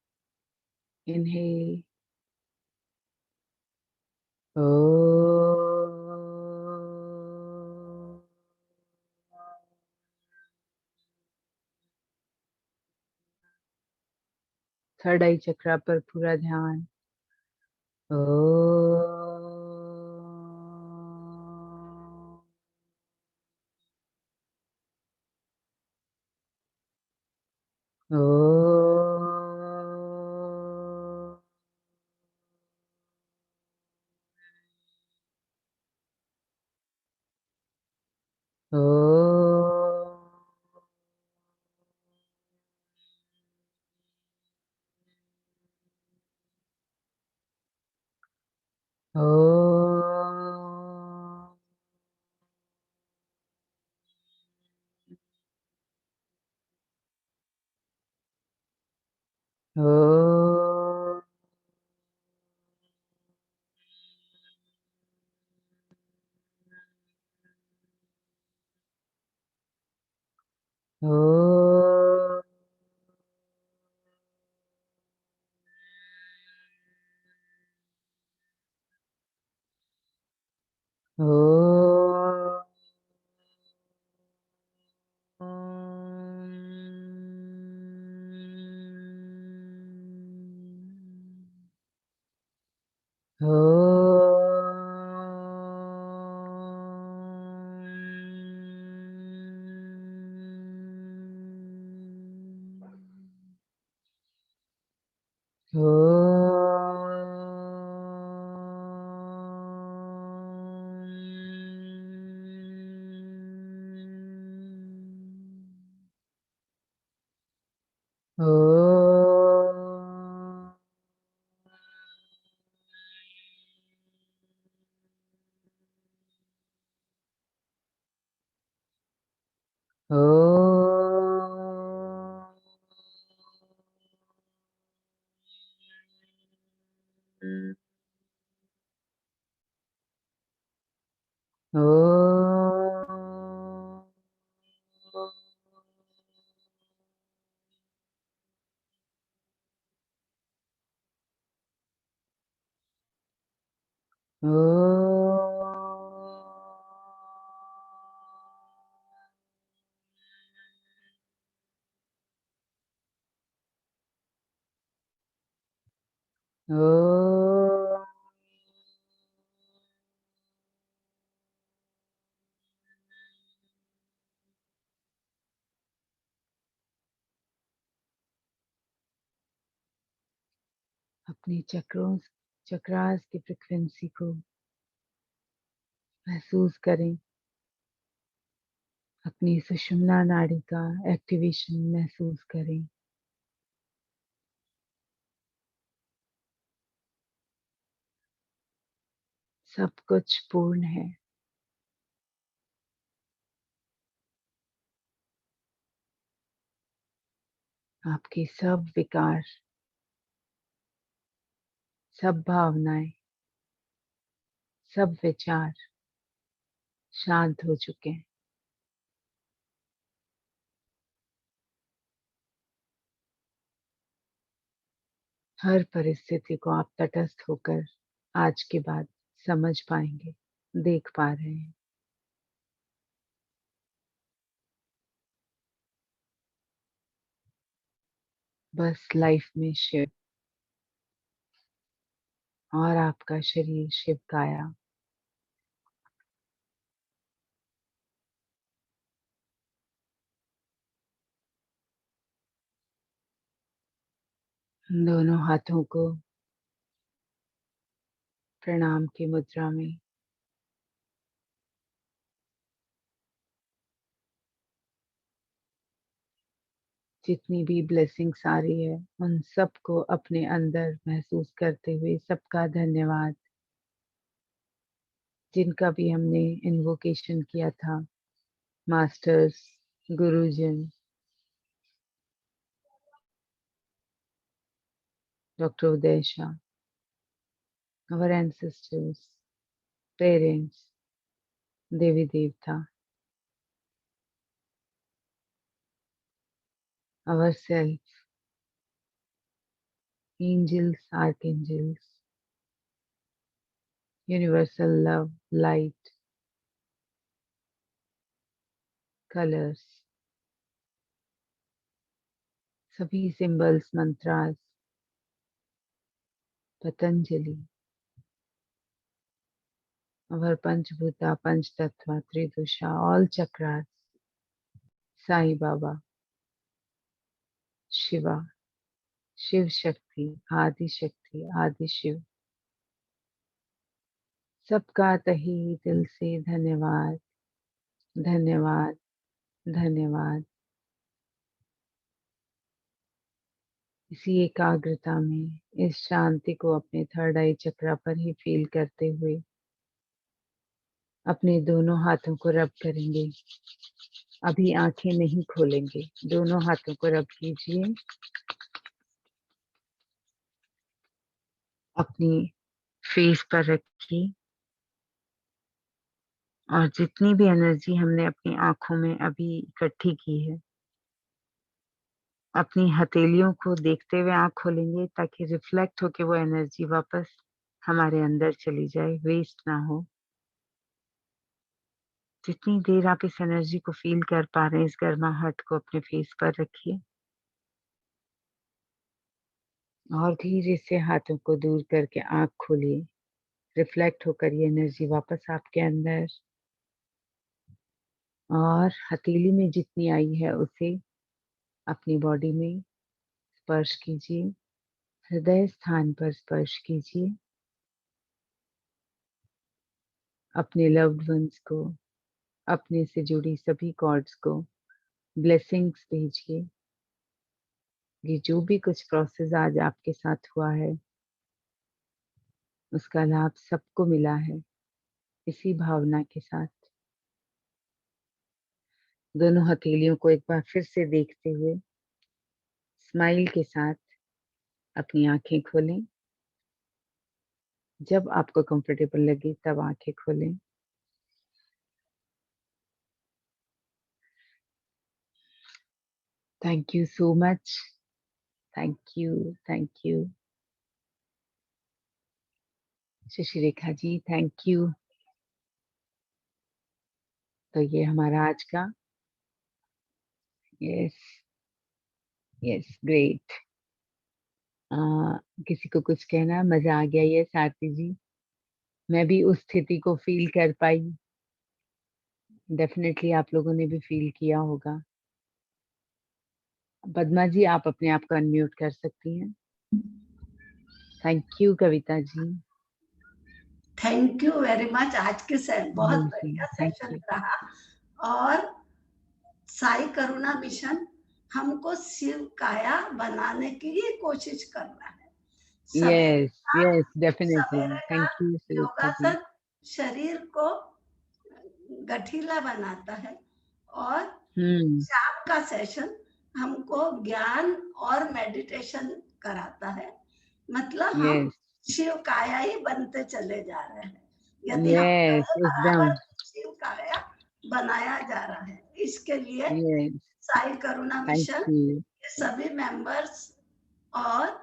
इनहेल ओ, थर्ड आई चक्रा पर पूरा ध्यान। ओ, ओ, ओ, ओ, ओ, ओ, ओ, ओम। ओम। ओम। ओम। अपने चक्रास की फ्रिक्वेंसी को महसूस करें। अपनी सुषुम्ना नाड़ी का एक्टिवेशन महसूस करें। सब कुछ पूर्ण है। आपके सब विकार, सब भावनाएं, सब विचार शांत हो चुके हैं। हर परिस्थिति को आप तटस्थ होकर आज के बाद समझ पाएंगे, देख पा रहे हैं। बस लाइफ में शिव और आपका शरीर शिव काया। दोनों हाथों को प्रणाम की मुद्रा में जितनी भी ब्लेसिंग्स आ रही है उन सबको अपने अंदर महसूस करते हुए सबका धन्यवाद। जिनका भी हमने इन्वोकेशन किया था, मास्टर्स, गुरुजन, doctor Uday Shah, our ancestors, parents, देवी देवता, ourselves, angels, archangels, universal love, light, colors, सभी सिंबल्स, मंत्रास, पतंजलि, our पंचभूता, पंचतत्व, त्रिदुषा, all chakras, साईं बाबा, शिवा, शिव शक्ति, आदि शिव, सबका तहे दिल से धन्यवाद, धन्यवाद, धन्यवाद। इसी एकाग्रता में इस शांति को अपने थर्ड आई चक्रा पर ही फील करते हुए अपने दोनों हाथों को रब करेंगे। अभी आंखें नहीं खोलेंगे, दोनों हाथों को रब कीजिए। अपनी फेस पर रखिए और जितनी भी एनर्जी हमने अपनी आंखों में अभी इकट्ठी की है, अपनी हथेलियों को देखते हुए आंख खोलेंगे ताकि रिफ्लेक्ट होके वो एनर्जी वापस हमारे अंदर चली जाए, वेस्ट ना हो। जितनी देर आप इस एनर्जी को फील कर पा रहे हैं, इस गर्माहट को अपने फेस पर रखिए और धीरे से हाथों को दूर करके आंख खोलिए। रिफ्लेक्ट होकर ये एनर्जी वापस आपके अंदर और हथेली में जितनी आई है उसे अपनी बॉडी में स्पर्श कीजिए, हृदय स्थान पर स्पर्श कीजिए। अपने लव्ड वंस को, अपने से जुड़ी सभी कॉर्ड्स को ब्लेसिंग्स भेजिए। ये जो भी कुछ प्रोसेस आज आपके साथ हुआ है, उसका लाभ सबको मिला है, इसी भावना के साथ। दोनों हथेलियों को एक बार फिर से देखते हुए स्माइल के साथ अपनी आँखें खोलें। जब आपको कंफर्टेबल लगे तब आँखें खोलें। Thank you so much. Thank you, thank you. Shashi Rekha ji, thank you. तो ये हमारा आज का यस, यस, ग्रेट। अ, किसी को कुछ कहना है? मज़ा आ गया ये आरती जी। मैं भी उस स्थिति को फ़ील कर पाई। डेफ़िनेटली आप लोगों ने भी फ़ील किया होगा। पद्मा जी, आप अपने आप को अनम्यूट कर सकती हैं। Thank you Kavita ji. Thank you very much. आज के बहुत अमेज़िंग, बढ़िया थैंक सेशन यू। रहा और साई करुणा मिशन हमको शिव काया बनाने की ही कोशिश कर रहा है। सवेरे यस, का यस, डेफ़िनेटली। सवेरे का थैंक यू सुरेखा जी। योगासन शरीर को गठीला बनाता है और हुँ, शाम का सेशन हमको ज्ञान और मेडिटेशन कराता है। मतलब हम यस, शिव काया ही बनते चले जा रहे हैं। यदि हम यस, करें एकदम। बराबर शिव काया बनाया जा रहा है। इसके लिए yes, Sai Karuna thank mission you. के सभी मेंबर्स और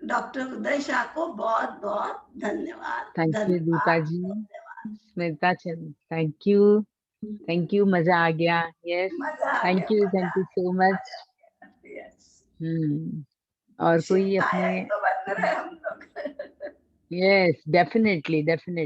डॉक्टर उदय शाह को बहुत बहुत धन्यवाद, थैंक यू रूपा धन्यवाद, जी। धन्यवाद। स्मिता चंद, थैंक यू, मज़ा आ गया। यस, मजा आ गया, मजा थैंक यू आ सो गया, मच। मजा आ गया। यस, हुँ, और शिव कोई काया अपने ही तो बन रहे हम लोग। Yes, definitely, definitely.